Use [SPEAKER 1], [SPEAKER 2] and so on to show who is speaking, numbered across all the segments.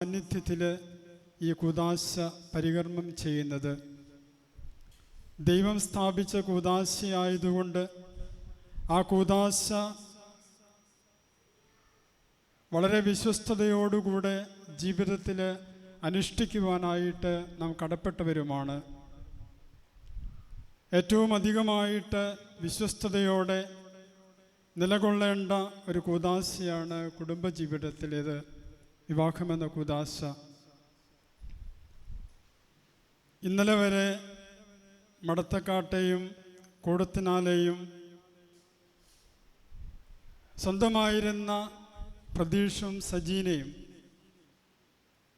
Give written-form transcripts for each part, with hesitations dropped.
[SPEAKER 1] സാന്നിധ്യത്തിൽ ഈ കൂദാശ പരികർമ്മം ചെയ്യുന്നത്. ദൈവം സ്ഥാപിച്ച കൂദാശയായതുകൊണ്ട് ആ കൂദാശ വളരെ വിശ്വസ്തയോടുകൂടെ ജീവിതത്തിൽ അനുഷ്ഠിക്കുവാനായിട്ട് നാം കടപ്പെട്ടവരുമാണ്. ഏറ്റവും അധികമായിട്ട് വിശ്വസ്തയോടെ നിലകൊള്ളേണ്ട ഒരു കൂദാശയാണ് കുടുംബജീവിതത്തിലേത്, വിവാഹമെന്ന കൂദാശ. ഇന്നലെ വരെ മടത്തക്കാട്ടെയും കൂടത്തിനാലെയും സ്വന്തമായിരുന്ന പ്രതീഷും സജീനയും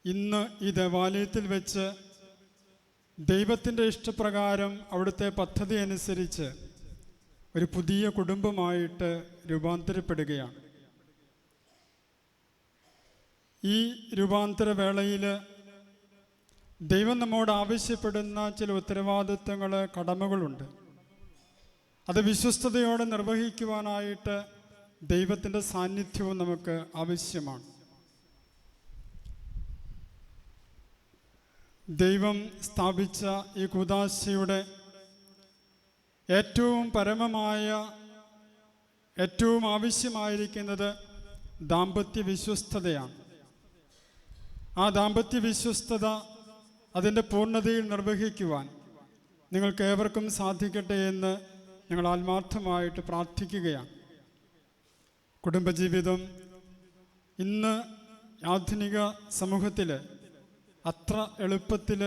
[SPEAKER 1] ഇന്ന് ഈ ദേവാലയത്തിൽ വെച്ച് ദൈവത്തിൻ്റെ ഇഷ്ടപ്രകാരം അവിടുത്തെ പദ്ധതി അനുസരിച്ച് ഒരു പുതിയ കുടുംബമായിട്ട് രൂപാന്തരപ്പെടുകയാണ്. ഈ രൂപാന്തര വേളയിൽ ദൈവം നമ്മോട് ആവശ്യപ്പെടുന്ന ചില ഉത്തരവാദിത്വങ്ങൾ, കടമകളുണ്ട്. അത് വിശ്വസ്തയോടെ നിർവഹിക്കുവാനായിട്ട് ദൈവത്തിൻ്റെ സാന്നിധ്യവും നമുക്ക് ആവശ്യമാണ്. ദൈവം സ്ഥാപിച്ച ഈ കൂദാശയുടെ ഏറ്റവും പരമമായ, ഏറ്റവും ആവശ്യമായിരിക്കുന്നത് ദാമ്പത്യ വിശ്വസ്തതയാണ്. ആ ദാമ്പത്യ വിശ്വസ്തത അതിൻ്റെ പൂർണ്ണതയിൽ നിർവഹിക്കുവാൻ നിങ്ങൾക്ക് ഏവർക്കും സാധിക്കട്ടെ എന്ന് ഞങ്ങൾ ആത്മാർത്ഥമായിട്ട് പ്രാർത്ഥിക്കുകയാണ്. കുടുംബജീവിതം ഇന്ന് ആധുനിക സമൂഹത്തിൽ അത്ര എളുപ്പത്തിൽ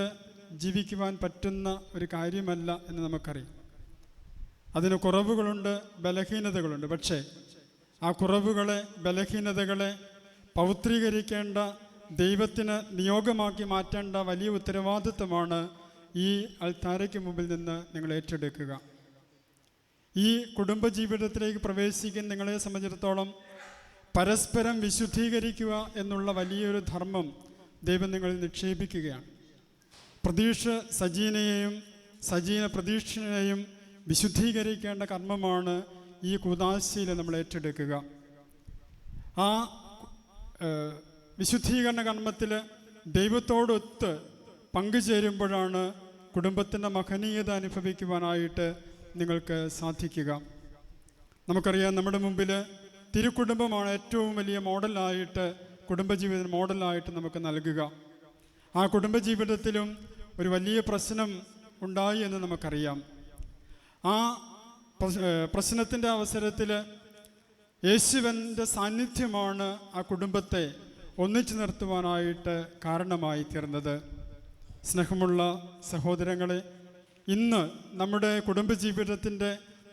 [SPEAKER 1] ജീവിക്കുവാൻ പറ്റുന്ന ഒരു കാര്യമല്ല എന്ന് നമുക്കറിയാം. അതിന് കുറവുകളുണ്ട്, ബലഹീനതകളുണ്ട്. പക്ഷേ ആ കുറവുകളെ, ബലഹീനതകളെ പൗത്രീകരിക്കേണ്ട, ദൈവത്തിന് നിയോഗമാക്കി മാറ്റേണ്ട വലിയ ഉത്തരവാദിത്വമാണ് ഈ അൾത്താരയ്ക്ക് മുമ്പിൽ നിന്ന് നിങ്ങൾ ഏറ്റെടുക്കുക. ഈ കുടുംബജീവിതത്തിലേക്ക് പ്രവേശിക്കുന്ന നിങ്ങളെ സംബന്ധിച്ചിടത്തോളം പരസ്പരം വിശുദ്ധീകരിക്കുക എന്നുള്ള വലിയൊരു ധർമ്മം ദൈവം നിങ്ങളിൽ നിക്ഷേപിക്കുകയാണ്. പ്രതീക്ഷ സജീനയെയും സജീന പ്രതീക്ഷയെയും വിശുദ്ധീകരിക്കേണ്ട കർമ്മമാണ് ഈ കൂദാശയിൽ നമ്മൾ ഏറ്റെടുക്കുക. ആ വിശുദ്ധീകരണ കർമ്മത്തിൽ ദൈവത്തോടൊത്ത് പങ്കുചേരുമ്പോഴാണ് കുടുംബത്തിൻ്റെ മഹനീയത അനുഭവിക്കുവാനായിട്ട് നിങ്ങൾക്ക് സാധിക്കുക. നമുക്കറിയാം, നമ്മുടെ മുമ്പിൽ തിരുക്കുടുംബമാണ് ഏറ്റവും വലിയ മോഡലായിട്ട്, കുടുംബജീവിത മോഡലായിട്ട് നമുക്ക് നൽകുക. ആ കുടുംബജീവിതത്തിലും ഒരു വലിയ പ്രശ്നം ഉണ്ടായി എന്ന് നമുക്കറിയാം. ആ പ്രശ്നത്തിൻ്റെ അവസരത്തിൽ യേശുവിൻ്റെ സാന്നിധ്യമാണ് ആ കുടുംബത്തെ ഒന്നിച്ചു നിർത്തുവാനായിട്ട് കാരണമായി തീർന്നത്. സ്നേഹമുള്ള സഹോദരങ്ങളെ, ഇന്ന് നമ്മുടെ കുടുംബജീവിതത്തിൻ്റെ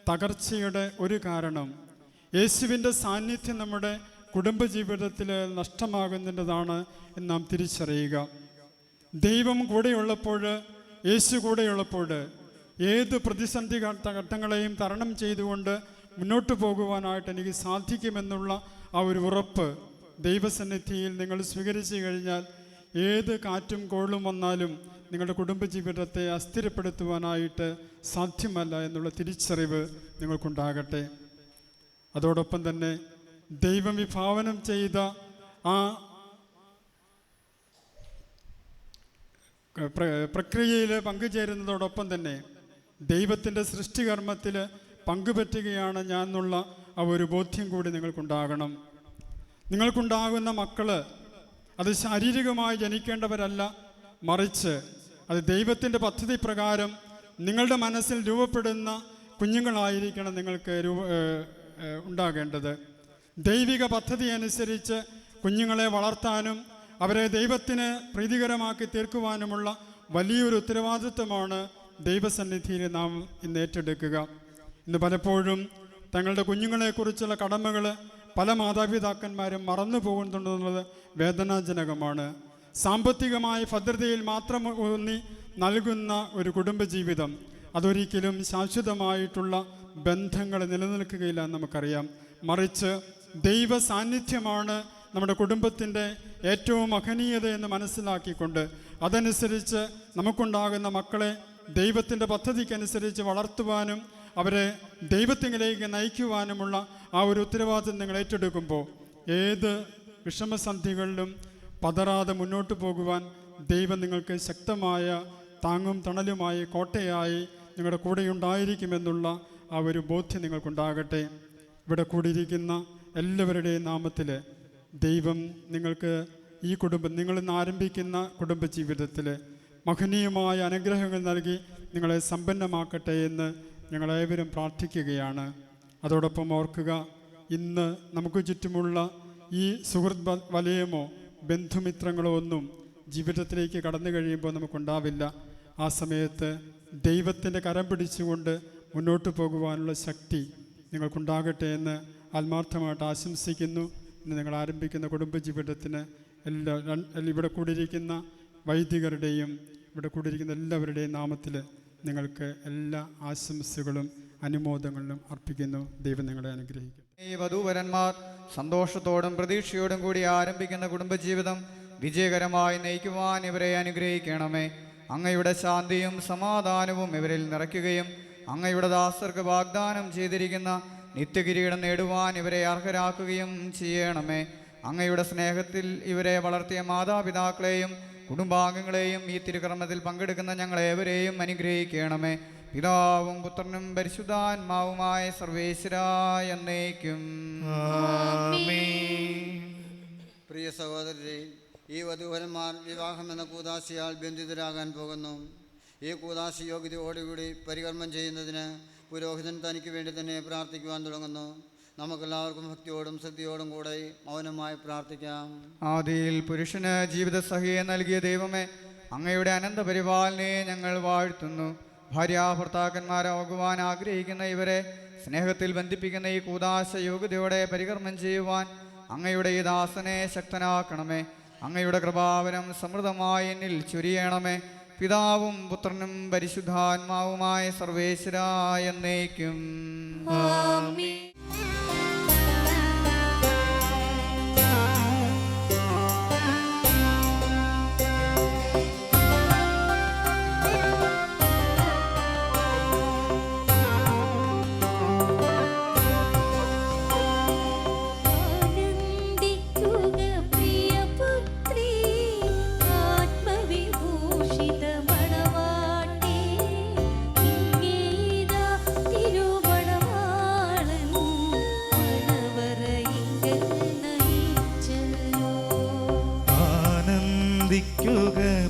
[SPEAKER 1] തകർച്ചയുടെ ഒരു കാരണം യേശുവിൻ്റെ സാന്നിധ്യം നമ്മുടെ കുടുംബജീവിതത്തിൽ നഷ്ടമാകുന്നതാണ് എന്ന് നാം തിരിച്ചറിയുക. ദൈവം കൂടെയുള്ളപ്പോൾ, യേശു കൂടെയുള്ളപ്പോൾ ഏത് പ്രതിസന്ധി ഘട്ടങ്ങളെയും തരണം ചെയ്തുകൊണ്ട് മുന്നോട്ട് പോകുവാനായിട്ട് എനിക്ക് സാധിക്കുമെന്നുള്ള ആ ഒരു ഉറപ്പ് ദൈവസന്നിധിയിൽ നിങ്ങൾ സ്വീകരിച്ചു കഴിഞ്ഞാൽ ഏത് കാറ്റും കോളും വന്നാലും നിങ്ങളുടെ കുടുംബജീവിതത്തെ അസ്ഥിരപ്പെടുത്തുവാനായിട്ട് സാധ്യമല്ല എന്നുള്ള തിരിച്ചറിവ് നിങ്ങൾക്കുണ്ടാകട്ടെ. അതോടൊപ്പം തന്നെ ദൈവം വിഭാവനം ചെയ്ത ആ പ്രക്രിയയിൽ പങ്കുചേരുന്നതോടൊപ്പം തന്നെ ദൈവത്തിൻ്റെ സൃഷ്ടികർമ്മത്തിൽ പങ്കുപറ്റുകയാണ് ഞാൻ എന്നുള്ള ആ ഒരു ബോധ്യം കൂടി നിങ്ങൾക്കുണ്ടാകണം. നിങ്ങൾക്കുണ്ടാകുന്ന മക്കൾ അത് ശാരീരികമായി ജനിക്കേണ്ടവരല്ല, മറിച്ച് അത് ദൈവത്തിൻ്റെ പദ്ധതി പ്രകാരം നിങ്ങളുടെ മനസ്സിൽ രൂപപ്പെടുന്ന കുഞ്ഞുങ്ങളായിരിക്കണം നിങ്ങൾക്ക് ഉണ്ടാകേണ്ടത്. ദൈവിക പദ്ധതി അനുസരിച്ച് കുഞ്ഞുങ്ങളെ വളർത്താനും അവരെ ദൈവത്തിന് പ്രീതികരമാക്കി തീർക്കുവാനുമുള്ള വലിയൊരു ഉത്തരവാദിത്വമാണ് ദൈവസന്നിധിയിൽ നാം ഇന്ന് ഏറ്റെടുക്കുക. ഇന്ന് പലപ്പോഴും തങ്ങളുടെ കുഞ്ഞുങ്ങളെക്കുറിച്ചുള്ള കടമകൾ പല മാതാപിതാക്കന്മാരും മറന്നു പോകുന്നുണ്ടെന്നുള്ളത് വേദനാജനകമാണ്. സാമ്പത്തികമായ ഭദ്രതയിൽ മാത്രം ഊന്നി നൽകുന്ന ഒരു കുടുംബജീവിതം അതൊരിക്കലും ശാശ്വതമായിട്ടുള്ള ബന്ധങ്ങൾ നിലനിൽക്കുകയില്ല എന്ന് നമുക്കറിയാം. മറിച്ച് ദൈവ സാന്നിധ്യമാണ് നമ്മുടെ കുടുംബത്തിൻ്റെ ഏറ്റവും മഹനീയത എന്ന് മനസ്സിലാക്കിക്കൊണ്ട് അതനുസരിച്ച് നമുക്കുണ്ടാകുന്ന മക്കളെ ദൈവത്തിൻ്റെ പദ്ധതിക്കനുസരിച്ച് വളർത്തുവാനും അവരെ ദൈവത്തിലേക്ക് നയിക്കുവാനുമുള്ള ആ ഒരു ഉത്തരവാദിത്വം നിങ്ങൾ ഏറ്റെടുക്കുമ്പോൾ ഏത് വിഷമസന്ധികളിലും പതറാതെ മുന്നോട്ട് പോകുവാൻ ദൈവം നിങ്ങൾക്ക് ശക്തമായ താങ്ങും തണലുമായി കോട്ടയായി നിങ്ങളുടെ കൂടെയുണ്ടായിരിക്കുമെന്നുള്ള ആ ഒരു ബോധ്യം നിങ്ങൾക്കുണ്ടാകട്ടെ. ഇവിടെ കൂടിയിരിക്കുന്ന എല്ലാവരുടെയും നാമത്തിൽ ദൈവം നിങ്ങൾക്ക് ഈ നിങ്ങളിന്ന് ആരംഭിക്കുന്ന കുടുംബജീവിതത്തിൽ മഹനീയമായ അനുഗ്രഹങ്ങൾ നൽകി നിങ്ങളെ സമ്പന്നമാക്കട്ടെ എന്ന് ഞങ്ങളേവരും പ്രാർത്ഥിക്കുകയാണ്. അതോടൊപ്പം ഓർക്കുക, ഇന്ന് നമുക്ക് ചുറ്റുമുള്ള ഈ സുഹൃത്ത് വലയമോ ബന്ധുമിത്രങ്ങളോ ഒന്നും ജീവിതത്തിലേക്ക് കടന്നു കഴിയുമ്പോൾ നമുക്കുണ്ടാവില്ല. ആ സമയത്ത് ദൈവത്തിൻ്റെ കരം പിടിച്ചുകൊണ്ട് മുന്നോട്ട് പോകുവാനുള്ള ശക്തി നിങ്ങൾക്കുണ്ടാകട്ടെ എന്ന് ആത്മാർത്ഥമായിട്ട് ആശംസിക്കുന്നു. ഇന്ന് നിങ്ങൾ ആരംഭിക്കുന്ന കുടുംബജീവിതത്തിന് ഇവിടെ കൂടിയിരിക്കുന്ന വൈദികരുടെയും ഇവിടെ കൂടിയിരിക്കുന്ന എല്ലാവരുടെയും നാമത്തിൽ നിങ്ങൾക്ക് എല്ലാ ആശംസകളും അനുമോദങ്ങളിലും അർപ്പിക്കുന്നു. ദൈവം നിങ്ങളെ അനുഗ്രഹിക്കും.
[SPEAKER 2] ഈ വധൂവരന്മാർ സന്തോഷത്തോടും പ്രതീക്ഷയോടും കൂടി ആരംഭിക്കുന്ന കുടുംബജീവിതം വിജയകരമായി നയിക്കുവാൻ ഇവരെ അനുഗ്രഹിക്കണമേ. അങ്ങയുടെ ശാന്തിയും സമാധാനവും ഇവരിൽ നിറയ്ക്കുകയും അങ്ങയുടെ ദാസർക്ക് വാഗ്ദാനം ചെയ്തിരിക്കുന്ന നിത്യകിരീടം നേടുവാൻ ഇവരെ അർഹരാക്കുകയും ചെയ്യണമേ. അങ്ങയുടെ സ്നേഹത്തിൽ ഇവരെ വളർത്തിയ മാതാപിതാക്കളെയും കുടുംബാംഗങ്ങളെയും ഈ തിരുക്കർമ്മത്തിൽ പങ്കെടുക്കുന്ന ഞങ്ങളേവരെയും അനുഗ്രഹിക്കണമേ. പിതാവും പുത്രനും പരിശുദ്ധാത്മാവുമായ സർവേശ്വരായ എന്നേക്കും.
[SPEAKER 3] പ്രിയ സഹോദരരെ, ഈ വധൂവരന്മാർ വിവാഹം എന്ന കൂദാശയാൽ ബന്ധിതരാകാൻ പോകുന്നു. ഈ കൂദാശ യോഗ്യതയോടുകൂടി പരികർമ്മം ചെയ്യുന്നതിന് പുരോഹിതൻ തനിക്ക് വേണ്ടി തന്നെ പ്രാർത്ഥിക്കുവാൻ തുടങ്ങുന്നു. നമുക്കെല്ലാവർക്കും ഭക്തിയോടും ശ്രദ്ധയോടും കൂടെ മൗനമായി പ്രാർത്ഥിക്കാം.
[SPEAKER 2] ആദിയിൽ പുരുഷന് ജീവിതസഖിയെ നൽകിയ ദൈവമേ, അങ്ങയുടെ അനന്തപരിപാലനയെ ഞങ്ങൾ വാഴ്ത്തുന്നു. ഭാര്യാഭർത്താക്കന്മാരാകുവാൻ ആഗ്രഹിക്കുന്ന ഇവരെ സ്നേഹത്തിൽ ബന്ധിപ്പിക്കുന്ന ഈ കൂദാശ യോഗ്യതയോടെ പരികർമ്മം ചെയ്യുവാൻ അങ്ങയുടെ ഈ ദാസനെ ശക്തനാക്കണമേ. അങ്ങയുടെ കൃപാവരം സമൃദ്ധമായി എന്നിൽ ചൊരിയണമേ. പിതാവും പുത്രനും പരിശുദ്ധാത്മാവുമായ സർവേശ്വരായ എന്നേക്കും.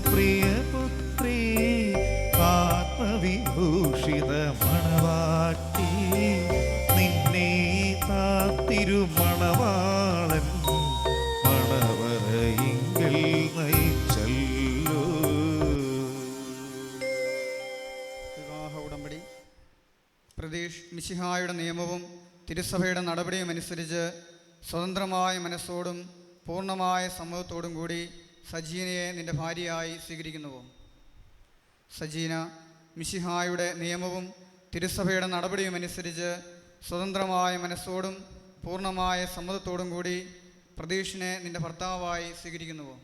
[SPEAKER 4] പ്രിയപുത്രീ ആത്മവിഭൂഷിത മണവാട്ടി, നിന്നെ തിരുമണവാളൻ മണവറയിങ്കൽ നയിച്ചല്ലോ.
[SPEAKER 2] വിവാഹ ഉടമ്പടി. പ്രതീഷ് മിശിഹായുടെ നിയമവും തിരുസഭയുടെ നടപടിയും അനുസരിച്ച് സ്വതന്ത്രമായ മനസ്സോടും പൂർണ്ണമായ സമ്മതത്തോടും കൂടി സജീനയെ നിന്റെ ഭാര്യയായി സ്വീകരിക്കുന്നുവോ? സജീന മിശിഹായുടെ നിയമവും തിരുസഭയുടെ നടപടിയും അനുസരിച്ച് സ്വതന്ത്രമായ മനസ്സോടും പൂർണ്ണമായ സമ്മതത്തോടും കൂടി പ്രതീഷിനെ നിന്റെ ഭർത്താവായി സ്വീകരിക്കുന്നുവോ?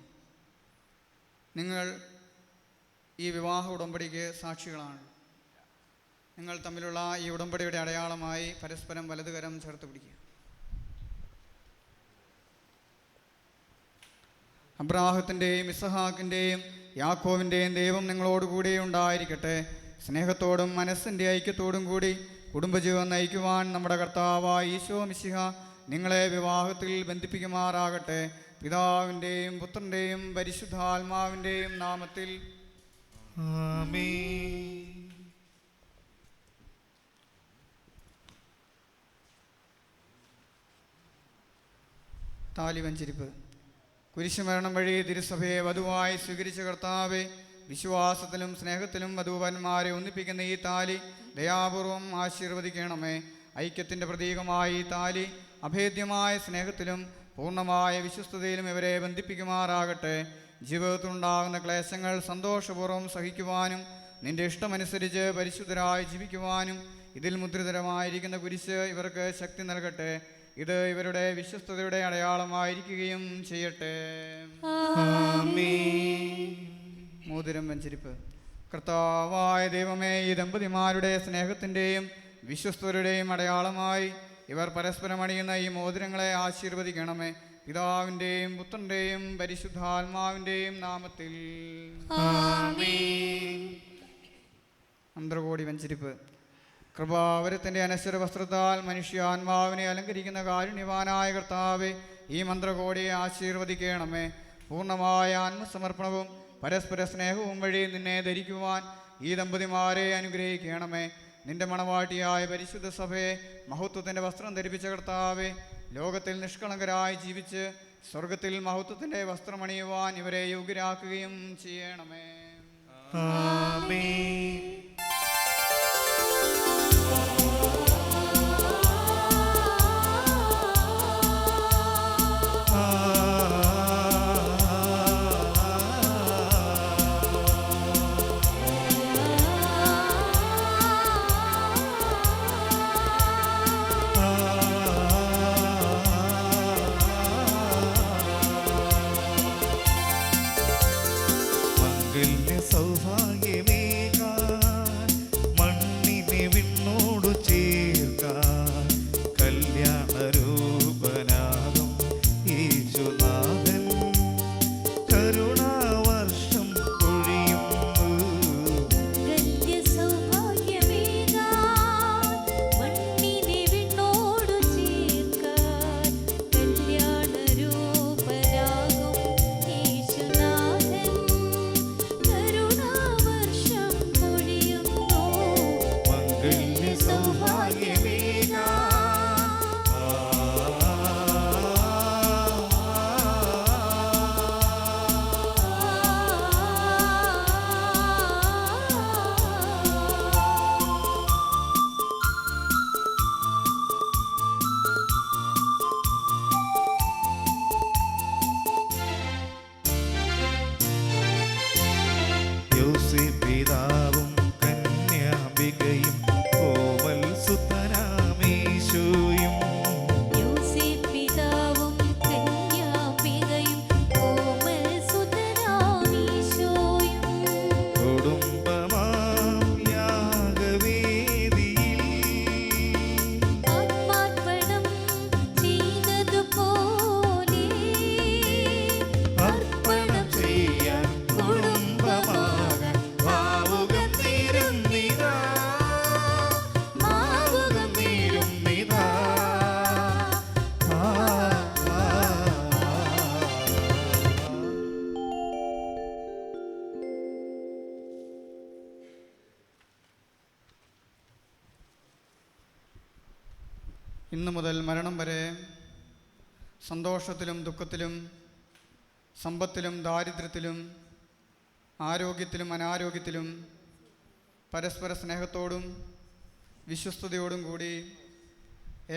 [SPEAKER 2] നിങ്ങൾ ഈ വിവാഹ ഉടമ്പടിക്ക് സാക്ഷികളാണ്. നിങ്ങൾ തമ്മിലുള്ള ഈ ഉടമ്പടിയുടെ അടയാളമായി പരസ്പരം വലതുകരം ചേർത്ത് പിടിക്കുക. അബ്രാഹത്തിൻ്റെയും ഇസഹാക്കിൻ്റെയും യാക്കോവിൻ്റെയും ദൈവം നിങ്ങളോടുകൂടി ഉണ്ടായിരിക്കട്ടെ. സ്നേഹത്തോടും മനസ്സിൻ്റെ ഐക്യത്തോടും കൂടി കുടുംബജീവൻ നയിക്കുവാൻ നമ്മുടെ കർത്താവായ ഈശോ മിശിഹ നിങ്ങളെ വിവാഹത്തിൽ ബന്ധിപ്പിക്കുമാറാകട്ടെ. പിതാവിൻ്റെയും പുത്രൻ്റെയും പരിശുദ്ധാത്മാവിൻ്റെയും നാമത്തിൽ
[SPEAKER 4] ആമേൻ.
[SPEAKER 2] താലി വഞ്ചിരിപ്പ്. കുരിശുമരണം വഴി തിരുസഭയെ വധുവായി സ്വീകരിച്ച കർത്താവെ, വിശ്വാസത്തിലും സ്നേഹത്തിലും വധൂവന്മാരെ ഒന്നിപ്പിക്കുന്ന ഈ താലി ദയാപൂർവം ആശീർവദിക്കണമേ. ഐക്യത്തിൻ്റെ പ്രതീകമായി ഈ താലി അഭേദ്യമായ സ്നേഹത്തിലും പൂർണ്ണമായ വിശ്വസ്തതയിലും ഇവരെ ബന്ധിപ്പിക്കുമാറാകട്ടെ. ജീവിതത്തിലുണ്ടാകുന്ന ക്ലേശങ്ങൾ സന്തോഷപൂർവ്വം സഹിക്കുവാനും നിന്റെ ഇഷ്ടമനുസരിച്ച് പരിശുദ്ധരായി ജീവിക്കുവാനും ഇതിൽ മുദ്രിതരമായിരിക്കുന്ന കുരിശ് ഇവർക്ക് ശക്തി നൽകട്ടെ. ഇത് ഇവരുടെ വിശ്വസ്തതയുടെ അടയാളമായിരിക്കുകയും ചെയ്യട്ടെ. മോതിരം വെഞ്ചരിപ്പ്. കർത്താവായ ദൈവമേ, ഈ ദമ്പതിമാരുടെ സ്നേഹത്തിൻ്റെയും വിശ്വസ്തരുടെയും അടയാളമായി ഇവർ പരസ്പരം അണിയുന്ന ഈ മോതിരങ്ങളെ ആശീർവദിക്കണമേ. പിതാവിൻ്റെയും പുത്രൻ്റെയും പരിശുദ്ധാത്മാവിൻ്റെയും നാമത്തിൽ മന്ത്രകോടി വഞ്ചരിപ്പ്. കൃപാവരത്തിൻ്റെ അനശ്വര വസ്ത്രത്താൽ മനുഷ്യാത്മാവിനെ അലങ്കരിക്കുന്ന കാരുണ്യവാനായ കർത്താവെ, ഈ മന്ത്രകോടിയെ ആശീർവദിക്കണമേ. പൂർണ്ണമായ ആത്മസമർപ്പണവും പരസ്പര സ്നേഹവും വഴി നിന്നെ ധരിക്കുവാൻ ഈ ദമ്പതിമാരെ അനുഗ്രഹിക്കണമേ. നിന്റെ മണവാട്ടിയായ പരിശുദ്ധ സഭയെ മഹത്വത്തിൻ്റെ വസ്ത്രം ധരിപ്പിച്ച കർത്താവെ, ലോകത്തിൽ നിഷ്കളങ്കരായി ജീവിച്ച് സ്വർഗത്തിൽ മഹത്വത്തിൻ്റെ വസ്ത്രമണിയുവാൻ ഇവരെ യോഗ്യരാക്കുകയും ചെയ്യണമേ.
[SPEAKER 4] സൗഭാഗ്യമേകാൻ മണ്ണിനെ വിണ്ണോടു ചേർക്കാൻ കല്യാണരൂപനാകും യേശുനാഥൻ കരുണാവർഷം പൊഴിയുന്നു. പിതാവും കന്യാംബികയും കോമൽ സുതനാമീശോയും കുടുംബമാം യാഗവേദിയിൽ അർപ്പണം ചെയ്യാൻ കുടുംബമാകാൻ മാവുകം തീരുന്നിതാ.
[SPEAKER 2] ഇന്നു മുതൽ മരണം വരെ സന്തോഷത്തിലും ദുഃഖത്തിലും സമ്പത്തിലും ദാരിദ്ര്യത്തിലും ആരോഗ്യത്തിലും അനാരോഗ്യത്തിലും പരസ്പര സ്നേഹത്തോടും വിശ്വസ്തയോടും കൂടി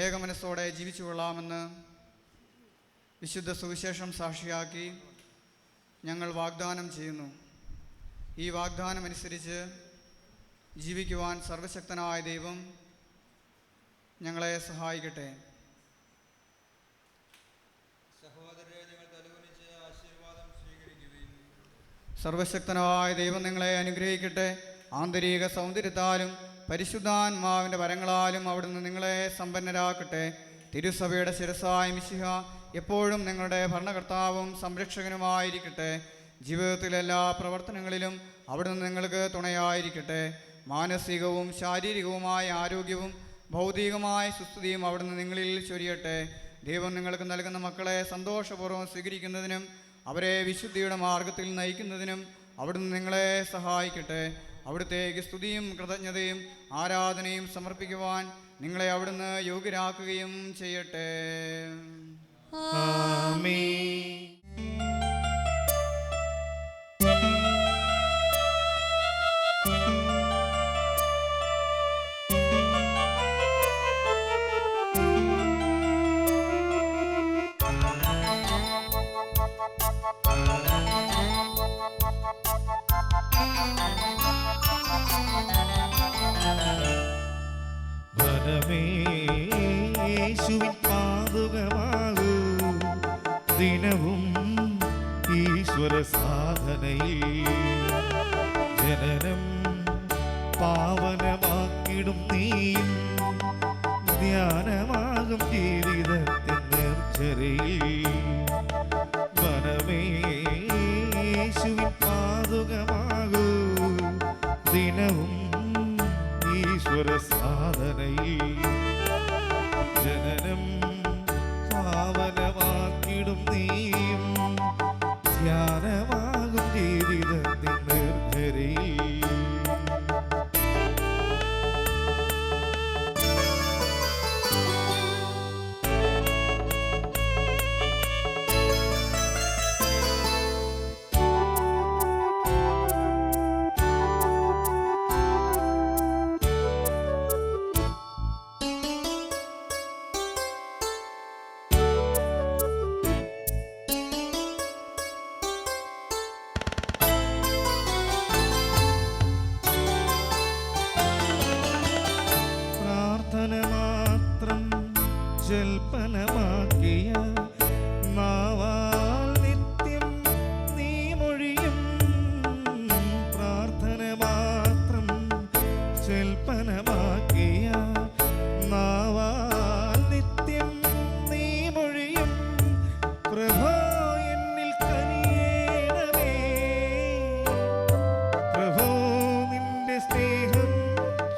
[SPEAKER 2] ഏകമനസ്സോടെ ജീവിച്ചു കൊള്ളാമെന്ന് വിശുദ്ധ സുവിശേഷം സാക്ഷിയാക്കി ഞങ്ങൾ വാഗ്ദാനം ചെയ്യുന്നു. ഈ വാഗ്ദാനമനുസരിച്ച് ജീവിക്കുവാൻ സർവശക്തനായ ദൈവം ഞങ്ങളെ സഹായിക്കട്ടെ. സർവശക്തനായ ദൈവം നിങ്ങളെ അനുഗ്രഹിക്കട്ടെ. ആന്തരിക സൗന്ദര്യത്താലും പരിശുദ്ധാത്മാവിൻ്റെ വരങ്ങളാലും അവിടുന്ന് നിങ്ങളെ സമ്പന്നരാക്കട്ടെ. തിരുസഭയുടെ ശിരസായ മിശിഹ എപ്പോഴും നിങ്ങളുടെ ഭരണകർത്താവും സംരക്ഷകനുമായിരിക്കട്ടെ. ജീവിതത്തിലെല്ലാ പ്രവർത്തനങ്ങളിലും അവിടുന്ന് നിങ്ങൾക്ക് തുണയായിരിക്കട്ടെ. മാനസികവും ശാരീരികവുമായ ആരോഗ്യവും ഭൗതികമായ സുസ്ഥിതിയും അവിടുന്ന് നിങ്ങളിൽ ചൊരിയട്ടെ. ദൈവം നിങ്ങൾക്ക് നൽകുന്ന മക്കളെ സന്തോഷപൂർവ്വം സ്വീകരിക്കുന്നതിനും അവരെ വിശുദ്ധിയുടെ മാർഗത്തിൽ നയിക്കുന്നതിനും അവിടുന്ന് നിങ്ങളെ സഹായിക്കട്ടെ. അവിടുത്തേക്ക് സ്തുതിയും കൃതജ്ഞതയും ആരാധനയും സമർപ്പിക്കുവാൻ നിങ്ങളെ അവിടുന്ന് യോഗ്യരാക്കുകയും ചെയ്യട്ടെ.
[SPEAKER 4] ആമേൻ. യേശുവിൻ പാതുകമാകൂ ദിനവും ഈശ്വര സാധനയിൽ ജനനം പാവനമാക്കിടും നീയും ധ്യാനമാകും ജീവിതത്തിൻ നേർച്ച നേർച്ചരയിൽ മനമേ യേശുവിൻ പാതുകമാകൂ ദിനവും ഈശ്വര സാധനയിൽ ജനനം പാവനമാക്കിടും നീയും ധ്യാനമാകും ജീവിതത്തിൻ നേർച്ചരയിൽ മാത്രം ജൽപ്പനമാക്കിയ നാവാൽ നിത്യം നീ മൊഴിയും പ്രാർത്ഥന മാത്രം ജൽപ്പനമാക്കിയ നാവാൽ നിത്യം നീ മൊഴിയും പ്രഭോ എന്നിൽ കനിയേണമേ പ്രഭോ നിന്റെ സ്നേഹം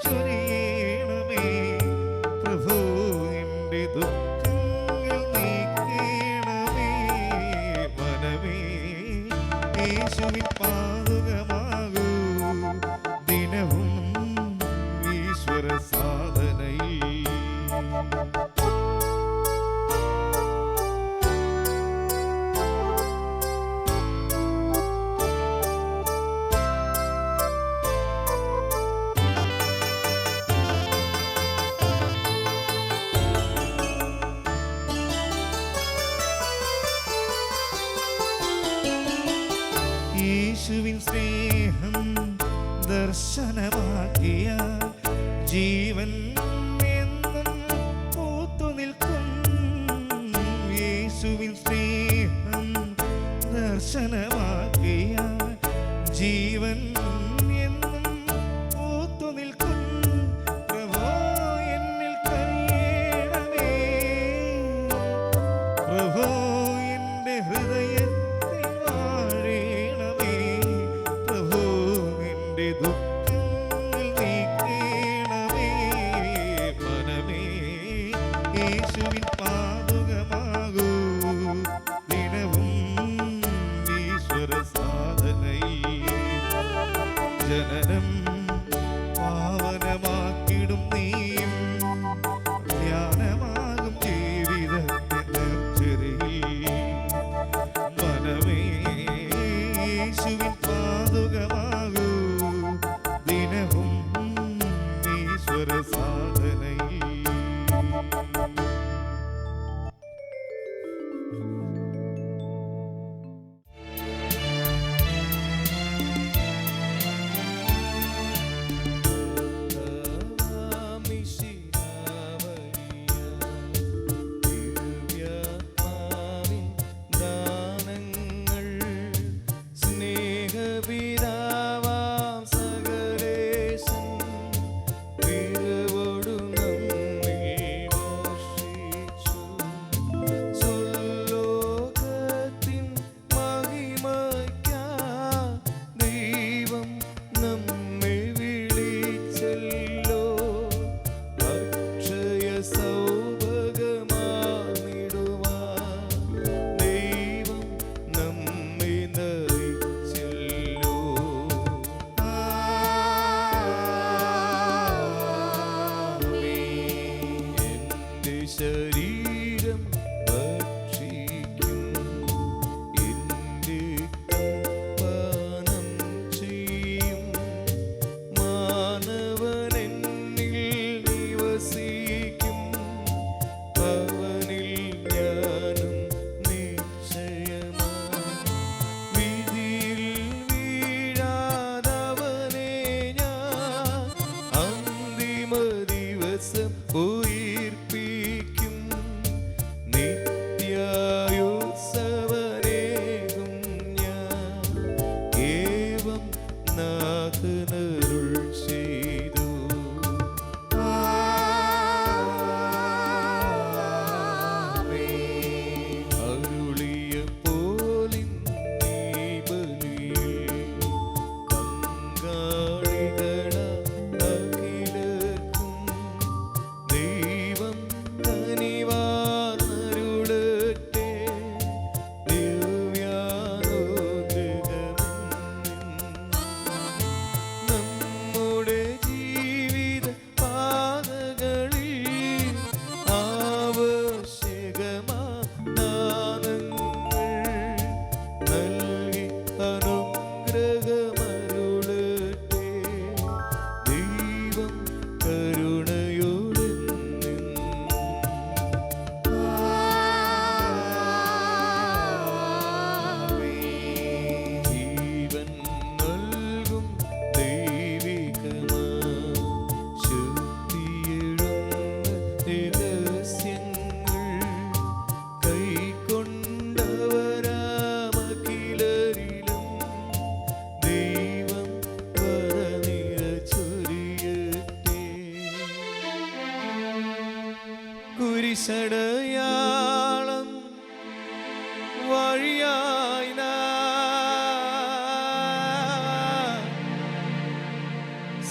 [SPEAKER 4] ചൊരിയണമേ പ്രഭു എൻ്റെ ദുഃഖങ്ങൾ നീക്കണമേ മനമേ യേശുവിൻ പാതുകമാകൂ ദിനവും ഈശ്വര സാധനയിൽ യേശുവിൻ സ്നേഹം ദർശനമാക്കിയ ജീവൻ എന്നും പൂത്തു നിൽക്കും യേശുവിൻ സ്നേഹം ദർശനമാക്കിയ ജീവൻ എന്നും പൂത്തു നിൽക്കും പ്രഭോ എന്നിൽ കനിയണമേ പ്രഭോ എൻ്റെ ഹൃദയത്തിൽ വാഴണമേ പ്രഭോ എൻ്റെ ദുഃഖങ്ങൾ നീക്കണമേ മനമേ യേശുവിൻ പാതുകമാകൂ ദിനവും ഈശ്വര സാധനയിൽ ജനനം പാവനമാക്കിടും നീയും ധ്യാനമാകും ജീവിതത്തിൻ നേർച്ചരയിൽ മനമേ യേശുവിൻ പാതുകമാകൂ ദിനവും ഈശ്വര സാധനയിൽ ശരീരം ഭക്ഷിക്കും എൻ്റെ പാനം ചെയ്യും മാനവനെന്നിൽ നിവസിക്കും അവനിൽ ഞാനും നിശ്ചയമായി വിധിയിൽ വീഴാതവനെ ഞാൻ അന്തിമ ദിവസം ഉയിർപ്പിക്കും നിത്യായുസ്സവനേകും ഞാൻ ഏവം നാഥനരുൾ ചെയ്തു ആമേൻ.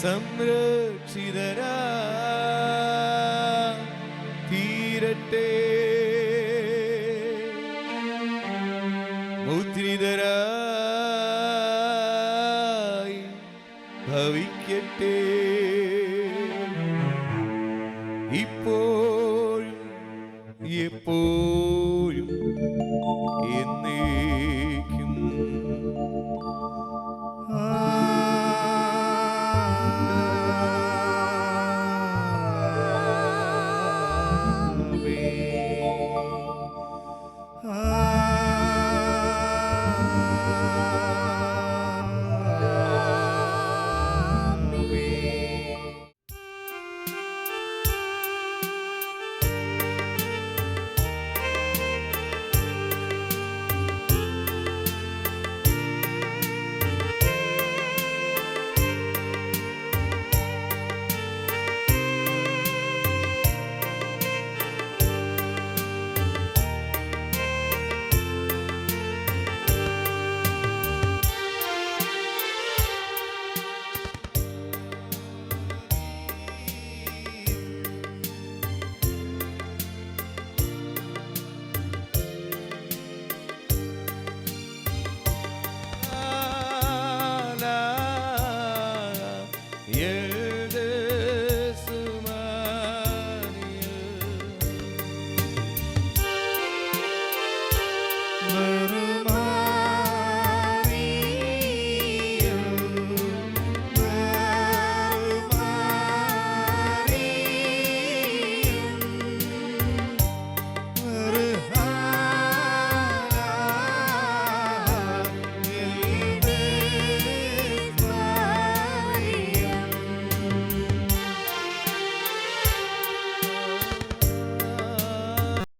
[SPEAKER 4] സംരക്ഷിതരാ തീരട്ടെ. മുദ്രിതരായി ഭവിക്കട്ടെ. ഇപ്പോഴും എപ്പോഴും